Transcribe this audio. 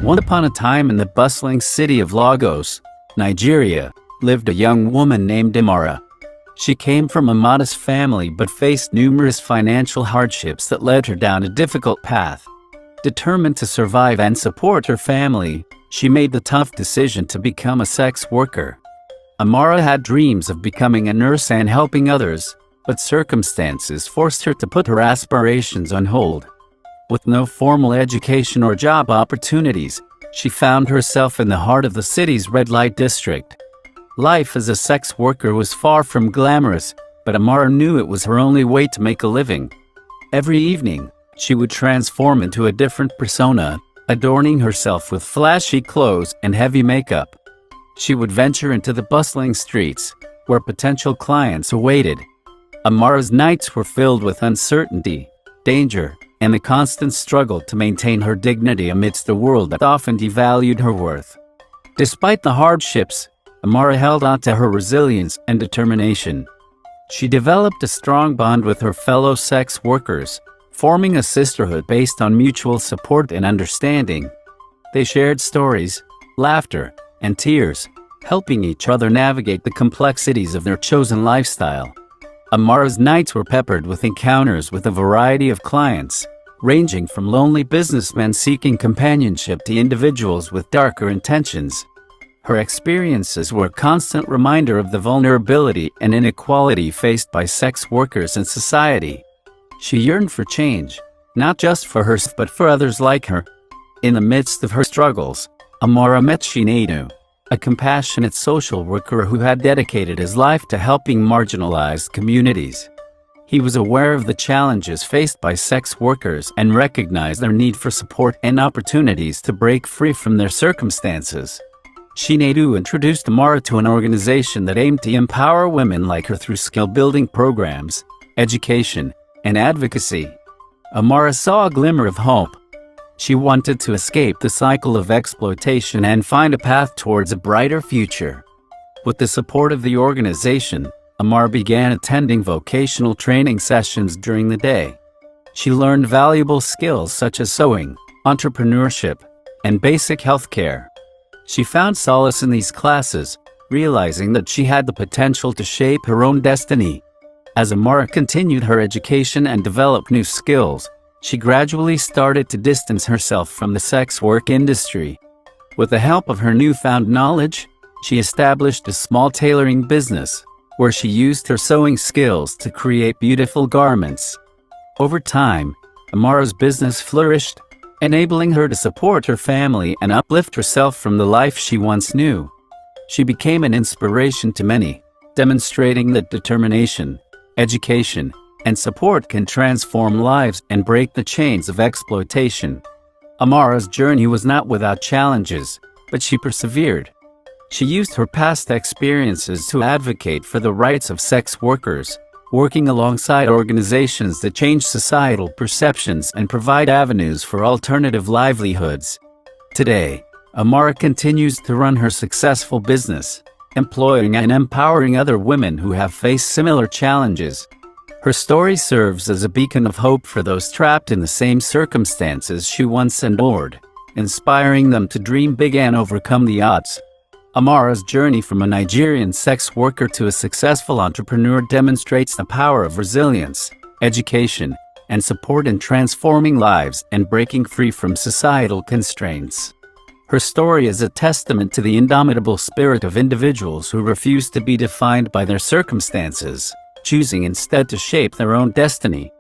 Once upon a time in the bustling city of Lagos, Nigeria, lived a young woman named Amara. She came from a modest family but faced numerous financial hardships that led her down a difficult path. Determined to survive and support her family, she made the tough decision to become a sex worker. Amara had dreams of becoming a nurse and helping others, but circumstances forced her to put her aspirations on hold. With no formal education or job opportunities, she found herself in the heart of the city's red light district. Life as a sex worker was far from glamorous, but Amara knew it was her only way to make a living. Every evening, she would transform into a different persona, adorning herself with flashy clothes and heavy makeup. She would venture into the bustling streets, where potential clients awaited. Amara's nights were filled with uncertainty, danger, and the constant struggle to maintain her dignity amidst a world that often devalued her worth. Despite the hardships, Amara held on to her resilience and determination. She developed a strong bond with her fellow sex workers, forming a sisterhood based on mutual support and understanding. They shared stories, laughter, and tears, helping each other navigate the complexities of their chosen lifestyle. Amara's nights were peppered with encounters with a variety of clients, ranging from lonely businessmen seeking companionship to individuals with darker intentions. Her experiences were a constant reminder of the vulnerability and inequality faced by sex workers in society. She yearned for change, not just for herself but for others like her. In the midst of her struggles, Amara met Chinedu, a compassionate social worker who had dedicated his life to helping marginalized communities. He was aware of the challenges faced by sex workers and recognized their need for support and opportunities to break free from their circumstances. Chinedu introduced Amara to an organization that aimed to empower women like her through skill-building programs, education, and advocacy. Amara saw a glimmer of hope. She wanted to escape the cycle of exploitation and find a path towards a brighter future. With the support of the organization, Amara began attending vocational training sessions during the day. She learned valuable skills such as sewing, entrepreneurship, and basic healthcare. She found solace in these classes, realizing that she had the potential to shape her own destiny. As Amara continued her education and developed new skills, she gradually started to distance herself from the sex work industry. With the help of her newfound knowledge, she established a small tailoring business, where she used her sewing skills to create beautiful garments. Over time, Amara's business flourished, enabling her to support her family and uplift herself from the life she once knew. She became an inspiration to many, demonstrating that determination, education, and support can transform lives and break the chains of exploitation. Amara's journey was not without challenges, but she persevered. She used her past experiences to advocate for the rights of sex workers, working alongside organizations that change societal perceptions and provide avenues for alternative livelihoods. Today, Amara continues to run her successful business, employing and empowering other women who have faced similar challenges. Her story serves as a beacon of hope for those trapped in the same circumstances she once endured, inspiring them to dream big and overcome the odds. Amara's journey from a Nigerian sex worker to a successful entrepreneur demonstrates the power of resilience, education, and support in transforming lives and breaking free from societal constraints. Her story is a testament to the indomitable spirit of individuals who refuse to be defined by their circumstances, choosing instead to shape their own destiny.